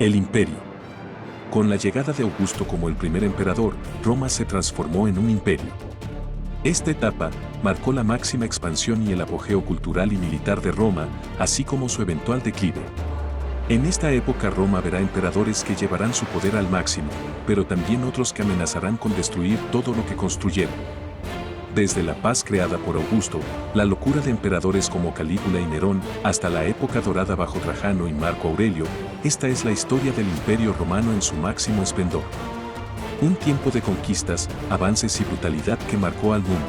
El imperio. Con la llegada de Augusto como el primer emperador, Roma se transformó en un imperio. Esta etapa marcó la máxima expansión y el apogeo cultural y militar de Roma, así como su eventual declive. En esta época Roma verá emperadores que llevarán su poder al máximo, pero también otros que amenazarán con destruir todo lo que construyeron. Desde la paz creada por Augusto, la locura de emperadores como Calígula y Nerón, hasta la época dorada bajo Trajano y Marco Aurelio, esta es la historia del Imperio Romano en su máximo esplendor. Un tiempo de conquistas, avances y brutalidad que marcó al mundo.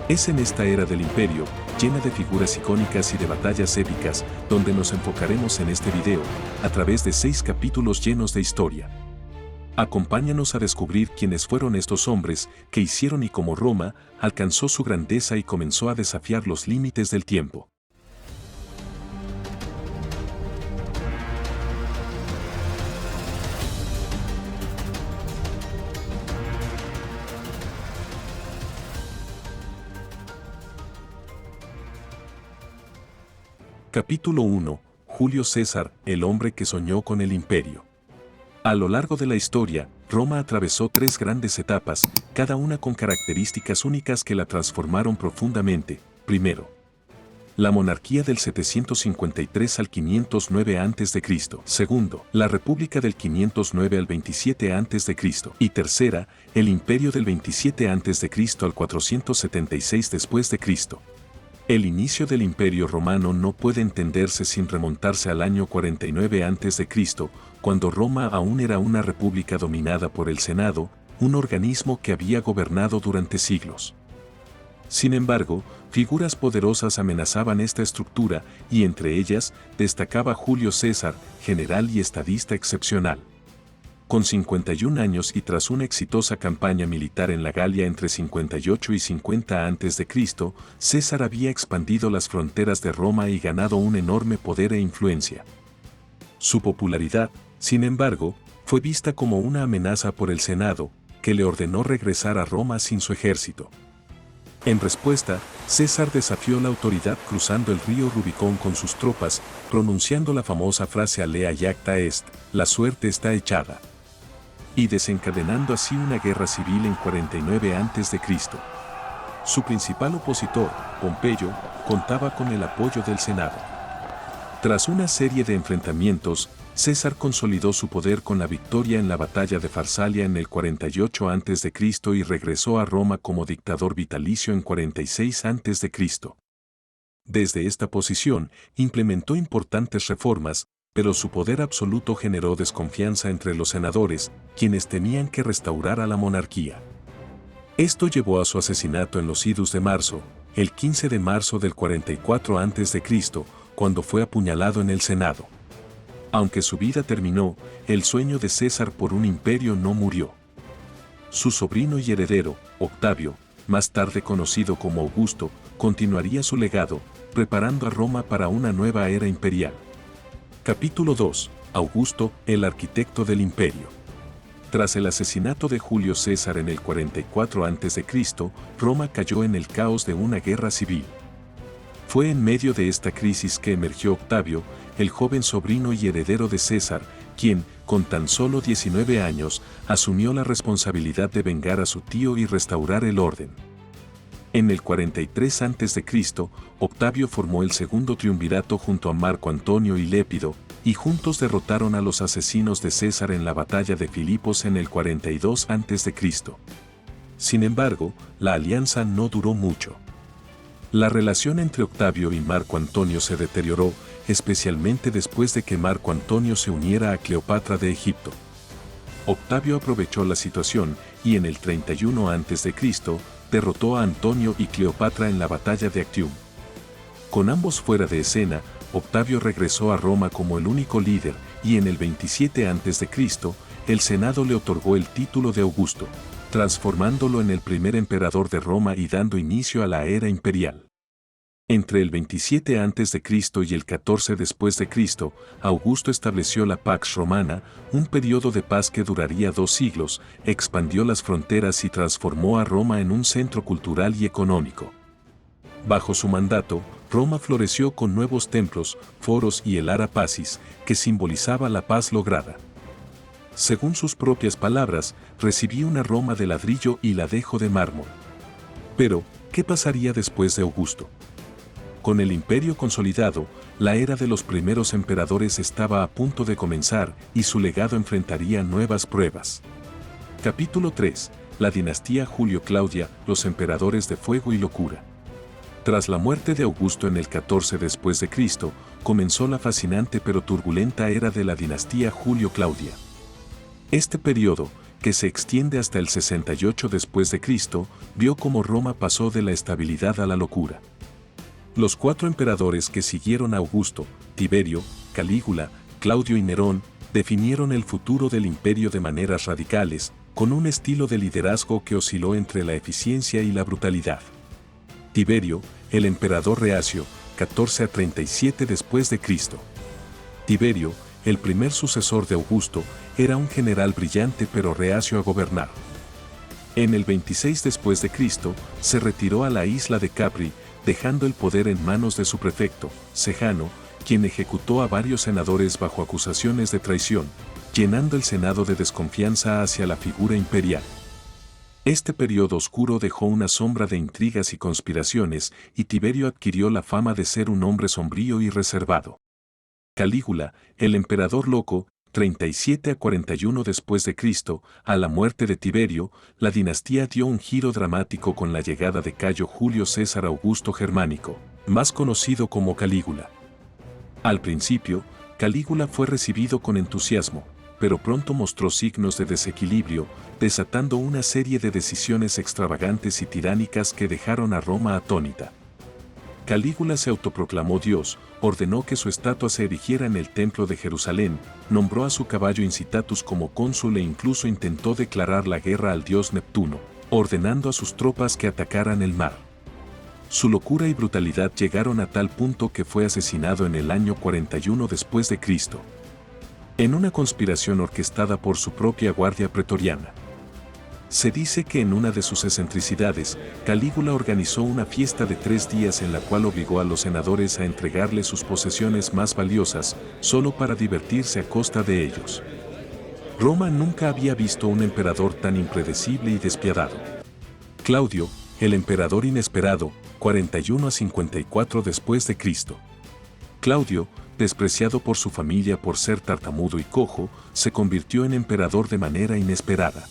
Es en esta era del imperio, llena de figuras icónicas y de batallas épicas, donde nos enfocaremos en este video, a través de 6 capítulos llenos de historia. Acompáñanos a descubrir quiénes fueron estos hombres que hicieron y cómo Roma alcanzó su grandeza y comenzó a desafiar los límites del tiempo. Capítulo 1. Julio César, el hombre que soñó con el imperio. A lo largo de la historia, Roma atravesó 3 grandes etapas, cada una con características únicas que la transformaron profundamente. Primero, la monarquía del 753 al 509 a.C. Segundo, la república del 509 al 27 a.C. Y tercera, el imperio del 27 a.C. al 476 después de Cristo. El inicio del Imperio Romano no puede entenderse sin remontarse al año 49 a.C., cuando Roma aún era una república dominada por el Senado, un organismo que había gobernado durante siglos. Sin embargo, figuras poderosas amenazaban esta estructura y entre ellas destacaba Julio César, general y estadista excepcional. Con 51 años y tras una exitosa campaña militar en la Galia entre 58 y 50 a.C., César había expandido las fronteras de Roma y ganado un enorme poder e influencia. Su popularidad, sin embargo, fue vista como una amenaza por el Senado, que le ordenó regresar a Roma sin su ejército. En respuesta, César desafió la autoridad cruzando el río Rubicón con sus tropas, pronunciando la famosa frase alea iacta est, la suerte está echada, y desencadenando así una guerra civil en 49 a.C. Su principal opositor, Pompeyo, contaba con el apoyo del Senado. Tras una serie de enfrentamientos, César consolidó su poder con la victoria en la batalla de Farsalia en el 48 a.C. y regresó a Roma como dictador vitalicio en 46 a.C. Desde esta posición, implementó importantes reformas, pero su poder absoluto generó desconfianza entre los senadores, quienes tenían que restaurar a la monarquía. Esto llevó a su asesinato en los idus de marzo, el 15 de marzo del 44 a.C., cuando fue apuñalado en el Senado. Aunque su vida terminó, el sueño de César por un imperio no murió. Su sobrino y heredero, Octavio, más tarde conocido como Augusto, continuaría su legado, preparando a Roma para una nueva era imperial. Capítulo 2. Augusto, el arquitecto del imperio. Tras el asesinato de Julio César en el 44 a.C., Roma cayó en el caos de una guerra civil. Fue en medio de esta crisis que emergió Octavio, el joven sobrino y heredero de César, quien, con tan solo 19 años, asumió la responsabilidad de vengar a su tío y restaurar el orden. En el 43 a.C., Octavio formó el segundo triunvirato junto a Marco Antonio y Lépido, y juntos derrotaron a los asesinos de César en la batalla de Filipos en el 42 a.C. Sin embargo, la alianza no duró mucho. La relación entre Octavio y Marco Antonio se deterioró, especialmente después de que Marco Antonio se uniera a Cleopatra de Egipto. Octavio aprovechó la situación y en el 31 a.C., derrotó a Antonio y Cleopatra en la batalla de Actium. Con ambos fuera de escena, Octavio regresó a Roma como el único líder y en el 27 a.C., el Senado le otorgó el título de Augusto, transformándolo en el primer emperador de Roma y dando inicio a la era imperial. Entre el 27 a.C. y el 14 después de Cristo, Augusto estableció la Pax Romana, un periodo de paz que duraría 2 siglos, expandió las fronteras y transformó a Roma en un centro cultural y económico. Bajo su mandato, Roma floreció con nuevos templos, foros y el Ara Pacis, que simbolizaba la paz lograda. Según sus propias palabras, recibí una Roma de ladrillo y la dejo de mármol. Pero, ¿qué pasaría después de Augusto? Con el imperio consolidado, la era de los primeros emperadores estaba a punto de comenzar y su legado enfrentaría nuevas pruebas. Capítulo 3. La dinastía Julio-Claudia, los emperadores de fuego y locura. Tras la muerte de Augusto en el 14 después de Cristo, comenzó la fascinante pero turbulenta era de la dinastía Julio-Claudia. Este periodo, que se extiende hasta el 68 después de Cristo, vio cómo Roma pasó de la estabilidad a la locura. Los 4 emperadores que siguieron a Augusto, Tiberio, Calígula, Claudio y Nerón, definieron el futuro del imperio de maneras radicales, con un estilo de liderazgo que osciló entre la eficiencia y la brutalidad. Tiberio, el emperador reacio, 14 a 37 después de Cristo. Tiberio, el primer sucesor de Augusto, era un general brillante pero reacio a gobernar. En el 26 después de Cristo, se retiró a la isla de Capri, dejando el poder en manos de su prefecto, Sejano, quien ejecutó a varios senadores bajo acusaciones de traición, llenando el Senado de desconfianza hacia la figura imperial. Este periodo oscuro dejó una sombra de intrigas y conspiraciones, y Tiberio adquirió la fama de ser un hombre sombrío y reservado. Calígula, el emperador loco, 37 a 41 después de Cristo, a la muerte de Tiberio, la dinastía dio un giro dramático con la llegada de Cayo Julio César Augusto Germánico, más conocido como Calígula. Al principio, Calígula fue recibido con entusiasmo, pero pronto mostró signos de desequilibrio, desatando una serie de decisiones extravagantes y tiránicas que dejaron a Roma atónita. Calígula se autoproclamó Dios, ordenó que su estatua se erigiera en el templo de Jerusalén, nombró a su caballo Incitatus como cónsul e incluso intentó declarar la guerra al dios Neptuno, ordenando a sus tropas que atacaran el mar. Su locura y brutalidad llegaron a tal punto que fue asesinado en el año 41 después de Cristo, en una conspiración orquestada por su propia guardia pretoriana. Se dice que en una de sus excentricidades, Calígula organizó una fiesta de 3 días en la cual obligó a los senadores a entregarle sus posesiones más valiosas, solo para divertirse a costa de ellos. Roma nunca había visto un emperador tan impredecible y despiadado. Claudio, el emperador inesperado, 41 a 54 después de Cristo. Claudio, despreciado por su familia por ser tartamudo y cojo, se convirtió en emperador de manera inesperada.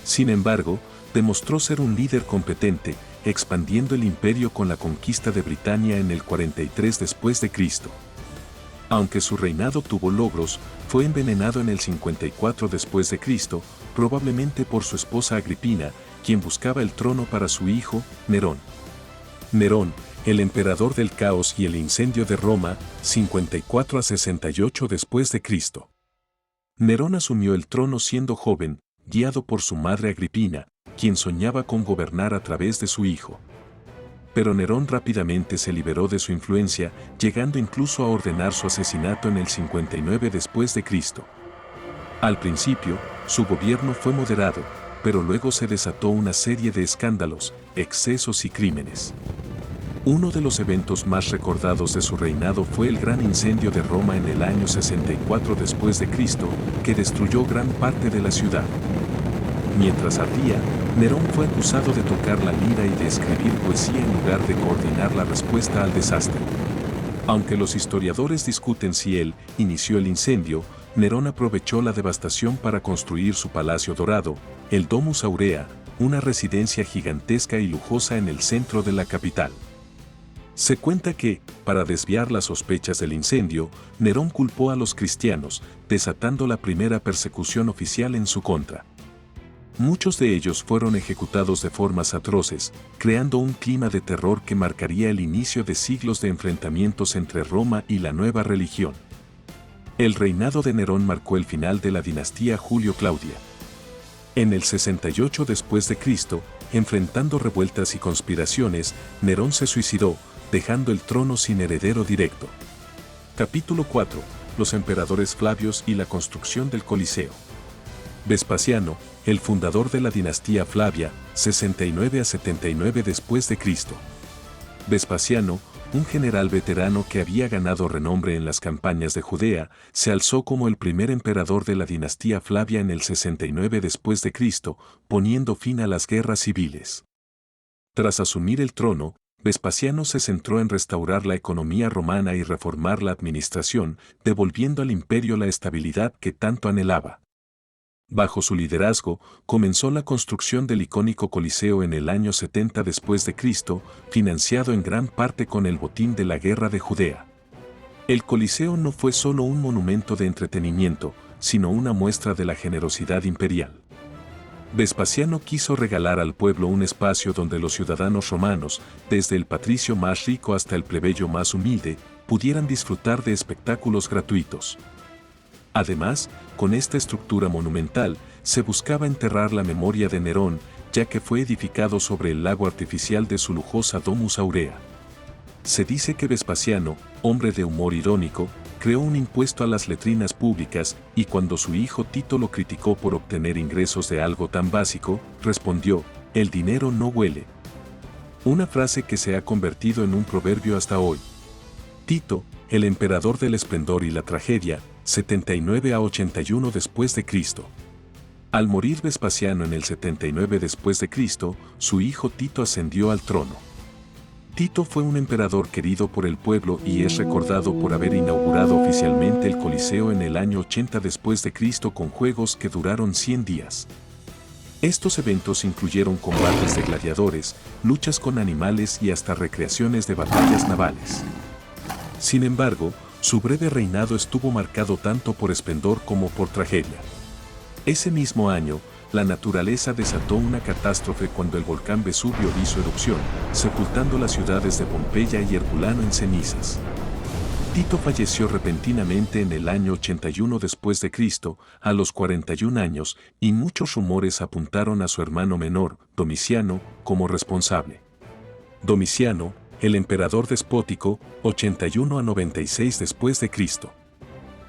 Sin embargo, demostró ser un líder competente, expandiendo el imperio con la conquista de Britania en el 43 después de Cristo. Aunque su reinado tuvo logros, fue envenenado en el 54 después de Cristo, probablemente por su esposa Agripina, quien buscaba el trono para su hijo, Nerón. Nerón, el emperador del caos y el incendio de Roma, 54 a 68 después de Cristo. Nerón asumió el trono siendo joven, guiado por su madre Agripina, quien soñaba con gobernar a través de su hijo. Pero Nerón rápidamente se liberó de su influencia, llegando incluso a ordenar su asesinato en el 59 después de Cristo. Al principio, su gobierno fue moderado, pero luego se desató una serie de escándalos, excesos y crímenes. Uno de los eventos más recordados de su reinado fue el gran incendio de Roma en el año 64 después de Cristo, que destruyó gran parte de la ciudad. Mientras ardía, Nerón fue acusado de tocar la lira y de escribir poesía en lugar de coordinar la respuesta al desastre. Aunque los historiadores discuten si él inició el incendio, Nerón aprovechó la devastación para construir su palacio dorado, el Domus Aurea, una residencia gigantesca y lujosa en el centro de la capital. Se cuenta que, para desviar las sospechas del incendio, Nerón culpó a los cristianos, desatando la primera persecución oficial en su contra. Muchos de ellos fueron ejecutados de formas atroces, creando un clima de terror que marcaría el inicio de siglos de enfrentamientos entre Roma y la nueva religión. El reinado de Nerón marcó el final de la dinastía Julio-Claudia. En el 68 después de Cristo, enfrentando revueltas y conspiraciones, Nerón se suicidó, dejando el trono sin heredero directo. Capítulo 4. Los emperadores Flavios y la construcción del Coliseo. Vespasiano, el fundador de la dinastía Flavia, 69 a 79 después de Cristo. Vespasiano, un general veterano que había ganado renombre en las campañas de Judea, se alzó como el primer emperador de la dinastía Flavia en el 69 después de Cristo, poniendo fin a las guerras civiles. Tras asumir el trono, Vespasiano se centró en restaurar la economía romana y reformar la administración, devolviendo al imperio la estabilidad que tanto anhelaba. Bajo su liderazgo, comenzó la construcción del icónico Coliseo en el año 70 después de Cristo, financiado en gran parte con el botín de la Guerra de Judea. El Coliseo no fue solo un monumento de entretenimiento, sino una muestra de la generosidad imperial. Vespasiano quiso regalar al pueblo un espacio donde los ciudadanos romanos, desde el patricio más rico hasta el plebeyo más humilde, pudieran disfrutar de espectáculos gratuitos. Además, con esta estructura monumental, se buscaba enterrar la memoria de Nerón, ya que fue edificado sobre el lago artificial de su lujosa Domus Aurea. Se dice que Vespasiano, hombre de humor irónico, creó un impuesto a las letrinas públicas y cuando su hijo Tito lo criticó por obtener ingresos de algo tan básico, respondió, «El dinero no huele». Una frase que se ha convertido en un proverbio hasta hoy. Tito, el emperador del esplendor y la tragedia, 79 a 81 después de Cristo. Al morir Vespasiano en el 79 después de Cristo, su hijo Tito ascendió al trono. Tito fue un emperador querido por el pueblo y es recordado por haber inaugurado oficialmente el Coliseo en el año 80 después de Cristo con juegos que duraron 100 días. Estos eventos incluyeron combates de gladiadores, luchas con animales y hasta recreaciones de batallas navales. Sin embargo, su breve reinado estuvo marcado tanto por esplendor como por tragedia. Ese mismo año, la naturaleza desató una catástrofe cuando el volcán Vesubio hizo erupción, sepultando las ciudades de Pompeya y Herculano en cenizas. Tito falleció repentinamente en el año 81 después de Cristo, a los 41 años, y muchos rumores apuntaron a su hermano menor, Domiciano, como responsable. Domiciano, el emperador despótico, 81 a 96 después de Cristo.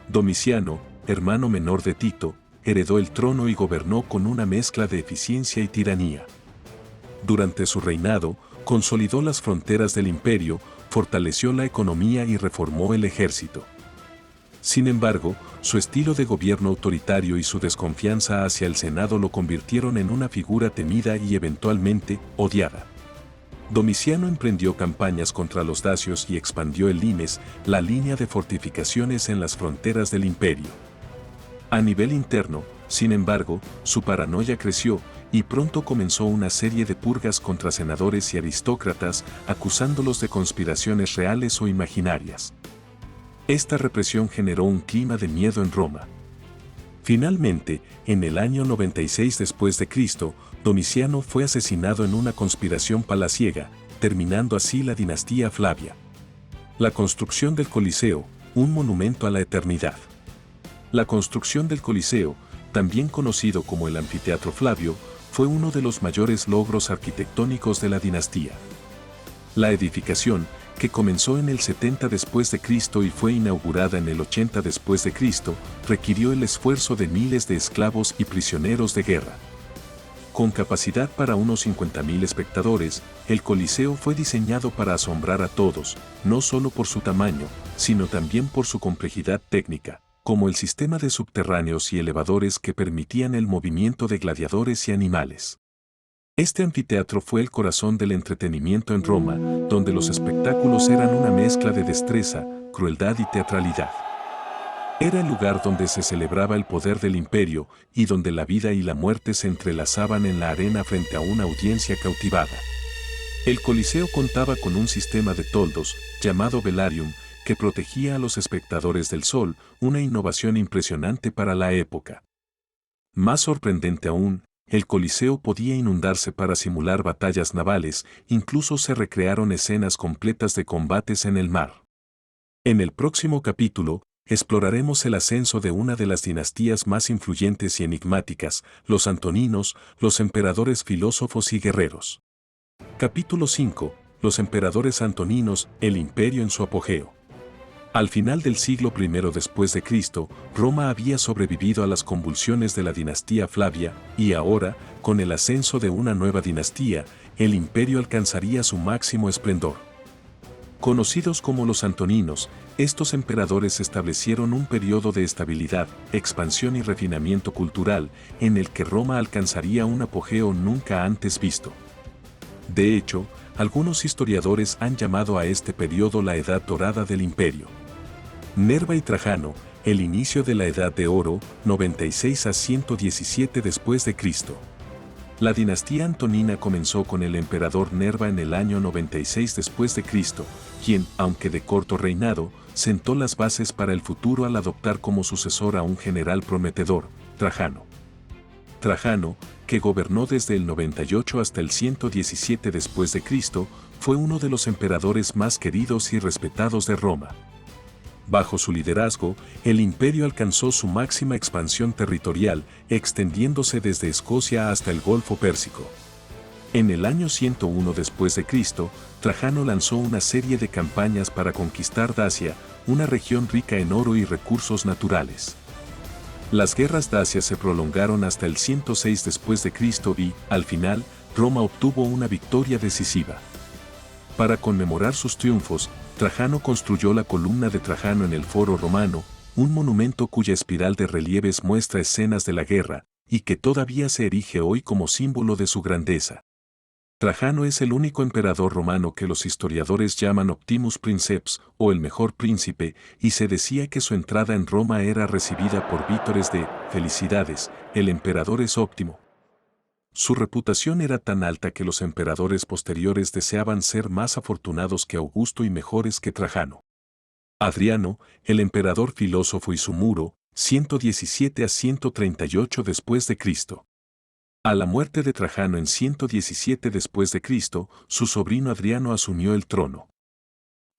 Domiciano, hermano menor de Tito, heredó el trono y gobernó con una mezcla de eficiencia y tiranía. Durante su reinado, consolidó las fronteras del imperio, fortaleció la economía y reformó el ejército. Sin embargo, su estilo de gobierno autoritario y su desconfianza hacia el Senado lo convirtieron en una figura temida y eventualmente odiada. Domiciano emprendió campañas contra los dacios y expandió el limes, la línea de fortificaciones en las fronteras del imperio. A nivel interno, sin embargo, su paranoia creció y pronto comenzó una serie de purgas contra senadores y aristócratas, acusándolos de conspiraciones reales o imaginarias. Esta represión generó un clima de miedo en Roma. Finalmente, en el año 96 después de Cristo, Domiciano fue asesinado en una conspiración palaciega, terminando así la dinastía Flavia. La construcción del Coliseo, un monumento a la eternidad. La construcción del Coliseo, también conocido como el Anfiteatro Flavio, fue uno de los mayores logros arquitectónicos de la dinastía. La edificación, que comenzó en el 70 después de Cristo y fue inaugurada en el 80 después de Cristo, requirió el esfuerzo de miles de esclavos y prisioneros de guerra. Con capacidad para unos 50.000 espectadores, el Coliseo fue diseñado para asombrar a todos, no solo por su tamaño, sino también por su complejidad técnica, como el sistema de subterráneos y elevadores que permitían el movimiento de gladiadores y animales. Este anfiteatro fue el corazón del entretenimiento en Roma, donde los espectáculos eran una mezcla de destreza, crueldad y teatralidad. Era el lugar donde se celebraba el poder del imperio y donde la vida y la muerte se entrelazaban en la arena frente a una audiencia cautivada. El Coliseo contaba con un sistema de toldos, llamado velarium, que protegía a los espectadores del sol, una innovación impresionante para la época. Más sorprendente aún, el Coliseo podía inundarse para simular batallas navales, incluso se recrearon escenas completas de combates en el mar. En el próximo capítulo, exploraremos el ascenso de una de las dinastías más influyentes y enigmáticas, los Antoninos, los emperadores filósofos y guerreros. Capítulo 5. Los emperadores antoninos, el imperio en su apogeo. Al final del siglo I después de Cristo, Roma había sobrevivido a las convulsiones de la dinastía Flavia, y ahora, con el ascenso de una nueva dinastía, el imperio alcanzaría su máximo esplendor. Conocidos como los Antoninos, estos emperadores establecieron un periodo de estabilidad, expansión y refinamiento cultural, en el que Roma alcanzaría un apogeo nunca antes visto. De hecho, algunos historiadores han llamado a este periodo la Edad Dorada del Imperio. Nerva y Trajano, el inicio de la Edad de Oro, 96 a 117 después de Cristo. La dinastía antonina comenzó con el emperador Nerva en el año 96 después de Cristo, quien, aunque de corto reinado, sentó las bases para el futuro al adoptar como sucesor a un general prometedor, Trajano. Trajano, que gobernó desde el 98 hasta el 117 después de Cristo, fue uno de los emperadores más queridos y respetados de Roma. Bajo su liderazgo, el imperio alcanzó su máxima expansión territorial, extendiéndose desde Escocia hasta el Golfo Pérsico. En el año 101 después de Cristo, Trajano lanzó una serie de campañas para conquistar Dacia, una región rica en oro y recursos naturales. Las guerras dacias se prolongaron hasta el 106 después de Cristo y, al final, Roma obtuvo una victoria decisiva. Para conmemorar sus triunfos, Trajano construyó la columna de Trajano en el Foro Romano, un monumento cuya espiral de relieves muestra escenas de la guerra, y que todavía se erige hoy como símbolo de su grandeza. Trajano es el único emperador romano que los historiadores llaman Optimus Princeps, o el mejor príncipe, y se decía que su entrada en Roma era recibida por vítores de «Felicidades, el emperador es óptimo». Su reputación era tan alta que los emperadores posteriores deseaban ser más afortunados que Augusto y mejores que Trajano. Adriano, el emperador filósofo y su muro, 117 a 138 después de Cristo. A la muerte de Trajano en 117 después de Cristo, su sobrino Adriano asumió el trono.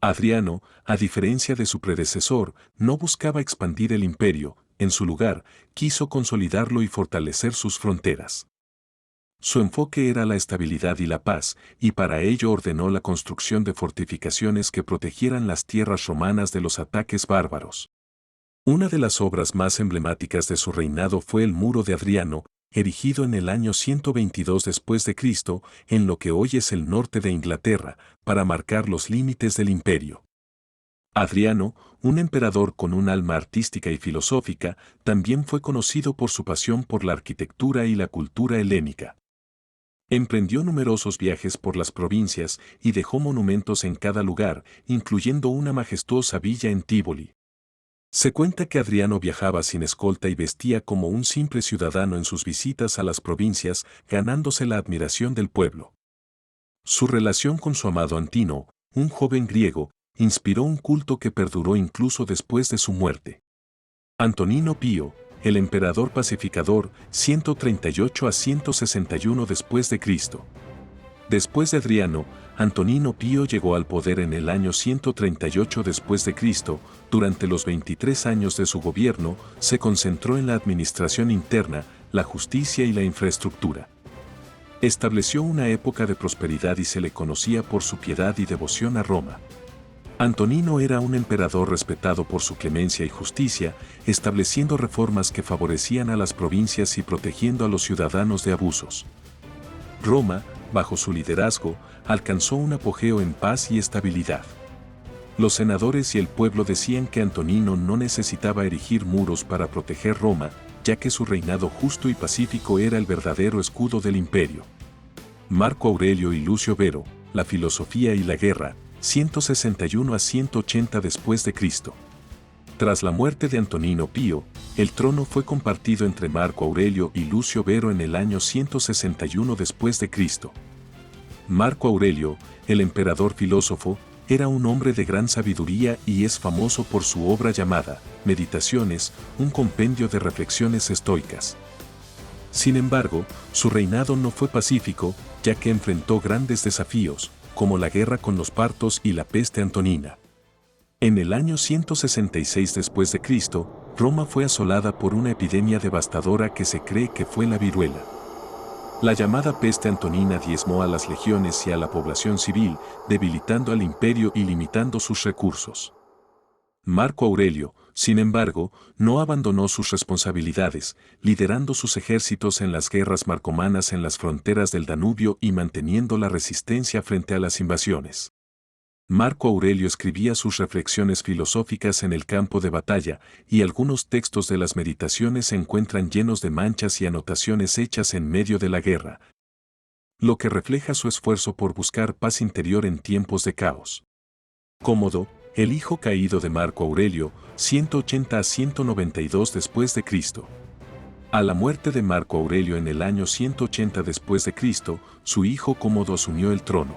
Adriano, a diferencia de su predecesor, no buscaba expandir el imperio, en su lugar, quiso consolidarlo y fortalecer sus fronteras. Su enfoque era la estabilidad y la paz, y para ello ordenó la construcción de fortificaciones que protegieran las tierras romanas de los ataques bárbaros. Una de las obras más emblemáticas de su reinado fue el Muro de Adriano, erigido en el año 122 después de Cristo, en lo que hoy es el norte de Inglaterra, para marcar los límites del imperio. Adriano, un emperador con un alma artística y filosófica, también fue conocido por su pasión por la arquitectura y la cultura helénica. Emprendió numerosos viajes por las provincias y dejó monumentos en cada lugar, incluyendo una majestuosa villa en Tívoli. Se cuenta que Adriano viajaba sin escolta y vestía como un simple ciudadano en sus visitas a las provincias, ganándose la admiración del pueblo. Su relación con su amado Antino, un joven griego, inspiró un culto que perduró incluso después de su muerte. Antonino Pío, el emperador pacificador, 138 a 161 después de Cristo. Después de Adriano, Antonino Pío llegó al poder en el año 138 después de Cristo. Durante los 23 años de su gobierno, se concentró en la administración interna, la justicia y la infraestructura. Estableció una época de prosperidad y se le conocía por su piedad y devoción a Roma. Antonino era un emperador respetado por su clemencia y justicia, estableciendo reformas que favorecían a las provincias y protegiendo a los ciudadanos de abusos. Roma, bajo su liderazgo, alcanzó un apogeo en paz y estabilidad. Los senadores y el pueblo decían que Antonino no necesitaba erigir muros para proteger Roma, ya que su reinado justo y pacífico era el verdadero escudo del imperio. Marco Aurelio y Lucio Vero, La filosofía y la guerra, 161 a 180 después de Cristo. Tras la muerte de Antonino Pío, el trono fue compartido entre Marco Aurelio y Lucio Vero en el año 161 después de Cristo. Marco Aurelio, el emperador filósofo, era un hombre de gran sabiduría y es famoso por su obra llamada Meditaciones, un compendio de reflexiones estoicas. Sin embargo, su reinado no fue pacífico, ya que enfrentó grandes desafíos, como la guerra con los partos y la peste antonina. En el año 166 después de Cristo, Roma fue asolada por una epidemia devastadora que se cree que fue la viruela. La llamada peste antonina diezmó a las legiones y a la población civil, debilitando al imperio y limitando sus recursos. Marco Aurelio, sin embargo, no abandonó sus responsabilidades, liderando sus ejércitos en las guerras marcomanas en las fronteras del Danubio y manteniendo la resistencia frente a las invasiones. Marco Aurelio escribía sus reflexiones filosóficas en el campo de batalla, y algunos textos de las meditaciones se encuentran llenos de manchas y anotaciones hechas en medio de la guerra, lo que refleja su esfuerzo por buscar paz interior en tiempos de caos. Cómodo, el hijo caído de Marco Aurelio, 180 a 192 después de Cristo. A la muerte de Marco Aurelio en el año 180 después de Cristo, su hijo Cómodo asumió el trono.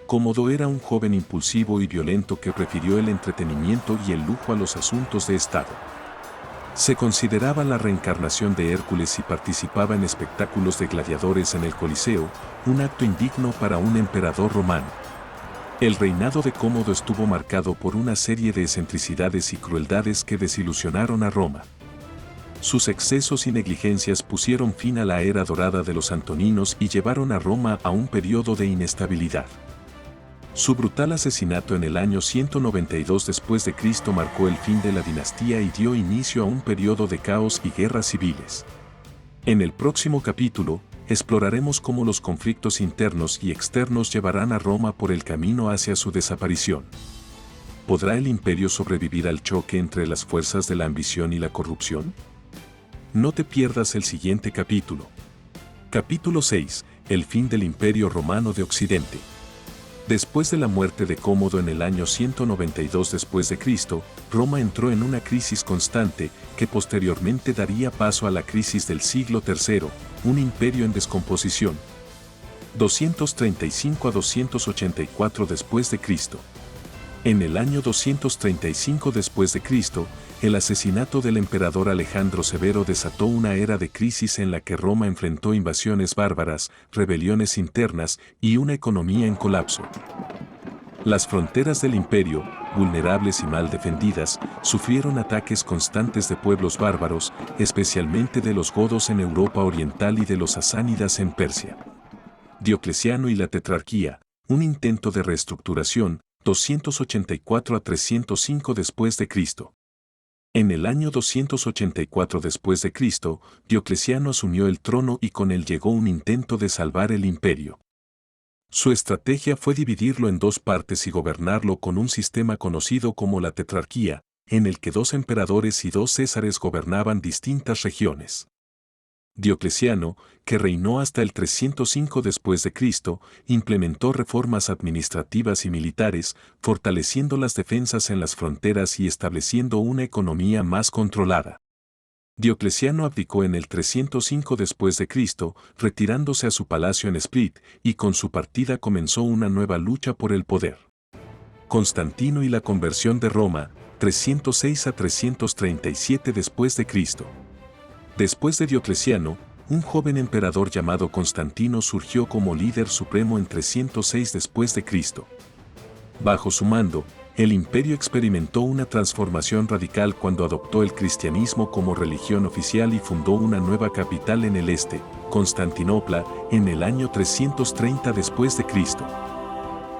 Cómodo era un joven impulsivo y violento que prefirió el entretenimiento y el lujo a los asuntos de Estado. Se consideraba la reencarnación de Hércules y participaba en espectáculos de gladiadores en el Coliseo, un acto indigno para un emperador romano. El reinado de Cómodo estuvo marcado por una serie de excentricidades y crueldades que desilusionaron a Roma. Sus excesos y negligencias pusieron fin a la era dorada de los antoninos y llevaron a Roma a un periodo de inestabilidad. Su brutal asesinato en el año 192 después de Cristo marcó el fin de la dinastía y dio inicio a un periodo de caos y guerras civiles. En el próximo capítulo, exploraremos cómo los conflictos internos y externos llevarán a Roma por el camino hacia su desaparición. ¿Podrá el imperio sobrevivir al choque entre las fuerzas de la ambición y la corrupción? No te pierdas el siguiente capítulo. Capítulo 6. El fin del Imperio Romano de Occidente. Después de la muerte de Cómodo en el año 192 después de Cristo, Roma entró en una crisis constante que posteriormente daría paso a la crisis del siglo III, un imperio en descomposición. 235 a 284 después de Cristo. En el año 235 después de Cristo, el asesinato del emperador Alejandro Severo desató una era de crisis en la que Roma enfrentó invasiones bárbaras, rebeliones internas y una economía en colapso. Las fronteras del imperio, vulnerables y mal defendidas, sufrieron ataques constantes de pueblos bárbaros, especialmente de los godos en Europa Oriental y de los sasánidas en Persia. Diocleciano y la tetrarquía, un intento de reestructuración, 284 a 305 después de Cristo. En el año 284 después de Cristo, Diocleciano asumió el trono y con él llegó un intento de salvar el imperio. Su estrategia fue dividirlo en dos partes y gobernarlo con un sistema conocido como la tetrarquía, en el que dos emperadores y dos césares gobernaban distintas regiones. Diocleciano, que reinó hasta el 305 después de Cristo, implementó reformas administrativas y militares, fortaleciendo las defensas en las fronteras y estableciendo una economía más controlada. Diocleciano abdicó en el 305 después de Cristo, retirándose a su palacio en Split, y con su partida comenzó una nueva lucha por el poder. Constantino y la conversión de Roma, 306 a 337 después de Cristo. Después de Diocleciano, un joven emperador llamado Constantino surgió como líder supremo en 306 después de Cristo. Bajo su mando, el imperio experimentó una transformación radical cuando adoptó el cristianismo como religión oficial y fundó una nueva capital en el este, Constantinopla, en el año 330 después de Cristo.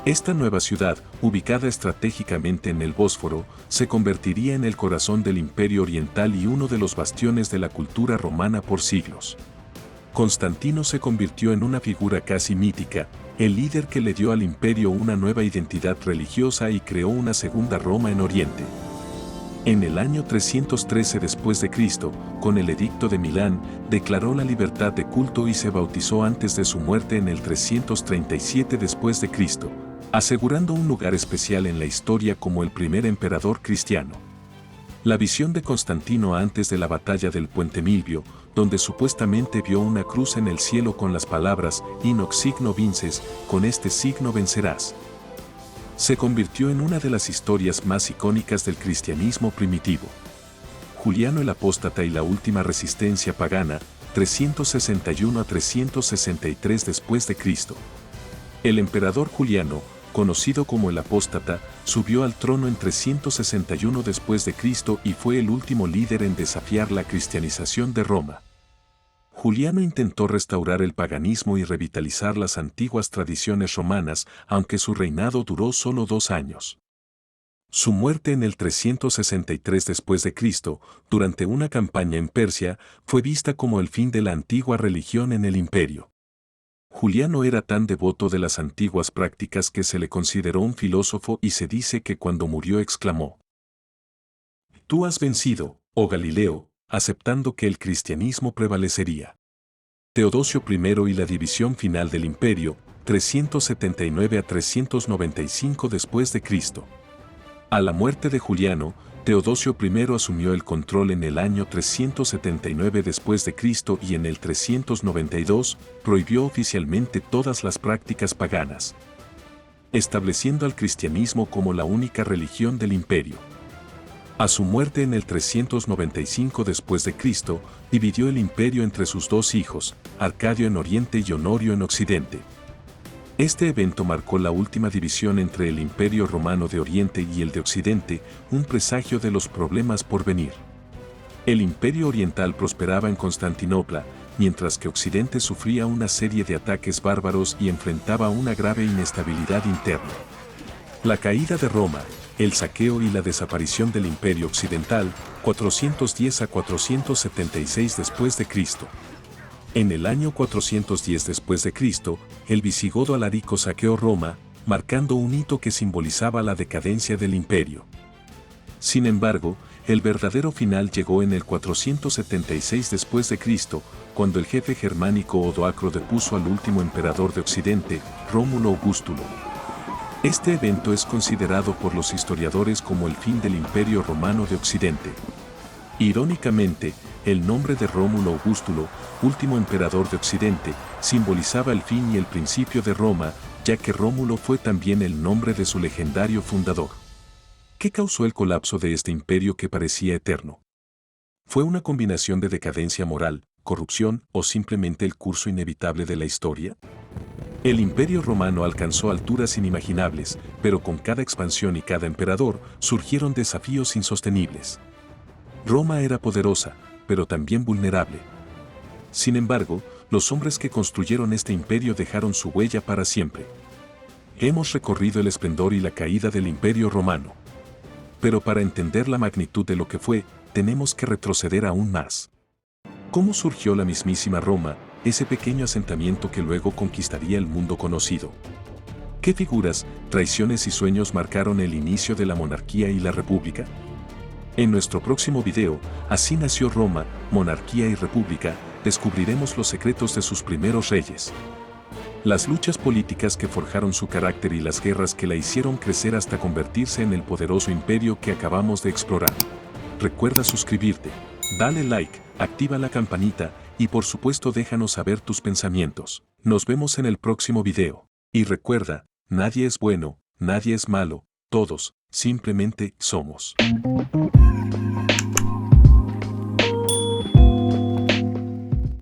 Esta nueva ciudad, ubicada estratégicamente en el Bósforo, se convertiría en el corazón del Imperio Oriental y uno de los bastiones de la cultura romana por siglos. Constantino se convirtió en una figura casi mítica, el líder que le dio al imperio una nueva identidad religiosa y creó una segunda Roma en Oriente. En el año 313 después de Cristo, con el Edicto de Milán, declaró la libertad de culto y se bautizó antes de su muerte en el 337 después de Cristo, asegurando un lugar especial en la historia como el primer emperador cristiano. La visión de Constantino antes de la batalla del Puente Milvio, donde supuestamente vio una cruz en el cielo con las palabras «In hoc signo vinces», con este signo vencerás, se convirtió en una de las historias más icónicas del cristianismo primitivo. Juliano el Apóstata y la última resistencia pagana, 361 a 363 después de Cristo. El emperador Juliano, conocido como el Apóstata, subió al trono en 361 después de Cristo y fue el último líder en desafiar la cristianización de Roma. Juliano intentó restaurar el paganismo y revitalizar las antiguas tradiciones romanas, aunque su reinado duró solo 2 años. Su muerte en el 363 después de Cristo, durante una campaña en Persia, fue vista como el fin de la antigua religión en el imperio. Juliano era tan devoto de las antiguas prácticas que se le consideró un filósofo y se dice que cuando murió exclamó: «Tú has vencido, oh Galileo», aceptando que el cristianismo prevalecería. Teodosio I y la división final del imperio, 379 a 395 después de Cristo. A la muerte de Juliano, Teodosio I asumió el control en el año 379 después de Cristo y en el 392 prohibió oficialmente todas las prácticas paganas, estableciendo al cristianismo como la única religión del imperio. A su muerte en el 395 después de Cristo, dividió el imperio entre sus dos hijos, Arcadio en Oriente y Honorio en Occidente. Este evento marcó la última división entre el Imperio Romano de Oriente y el de Occidente, un presagio de los problemas por venir. El Imperio Oriental prosperaba en Constantinopla, mientras que Occidente sufría una serie de ataques bárbaros y enfrentaba una grave inestabilidad interna. La caída de Roma, el saqueo y la desaparición del Imperio Occidental, 410 a 476 después de Cristo. En el año 410 después de Cristo, el visigodo Alarico saqueó Roma, marcando un hito que simbolizaba la decadencia del imperio. Sin embargo, el verdadero final llegó en el 476 después de Cristo, cuando el jefe germánico Odoacro depuso al último emperador de Occidente, Rómulo Augustulo. Este evento es considerado por los historiadores como el fin del Imperio Romano de Occidente. Irónicamente, el nombre de Rómulo Augustulo, último emperador de Occidente, simbolizaba el fin y el principio de Roma, ya que Rómulo fue también el nombre de su legendario fundador. ¿Qué causó el colapso de este imperio que parecía eterno? ¿Fue una combinación de decadencia moral, corrupción o simplemente el curso inevitable de la historia? El Imperio Romano alcanzó alturas inimaginables, pero con cada expansión y cada emperador surgieron desafíos insostenibles. Roma era poderosa, pero también vulnerable. Sin embargo, los hombres que construyeron este imperio dejaron su huella para siempre. Hemos recorrido el esplendor y la caída del Imperio Romano. Pero para entender la magnitud de lo que fue, tenemos que retroceder aún más. ¿Cómo surgió la mismísima Roma, ese pequeño asentamiento que luego conquistaría el mundo conocido? ¿Qué figuras, traiciones y sueños marcaron el inicio de la monarquía y la república? En nuestro próximo video, Así nació Roma, monarquía y república, descubriremos los secretos de sus primeros reyes. Las luchas políticas que forjaron su carácter y las guerras que la hicieron crecer hasta convertirse en el poderoso imperio que acabamos de explorar. Recuerda suscribirte, dale like, activa la campanita y por supuesto déjanos saber tus pensamientos. Nos vemos en el próximo video. Y recuerda, nadie es bueno, nadie es malo, todos, simplemente somos.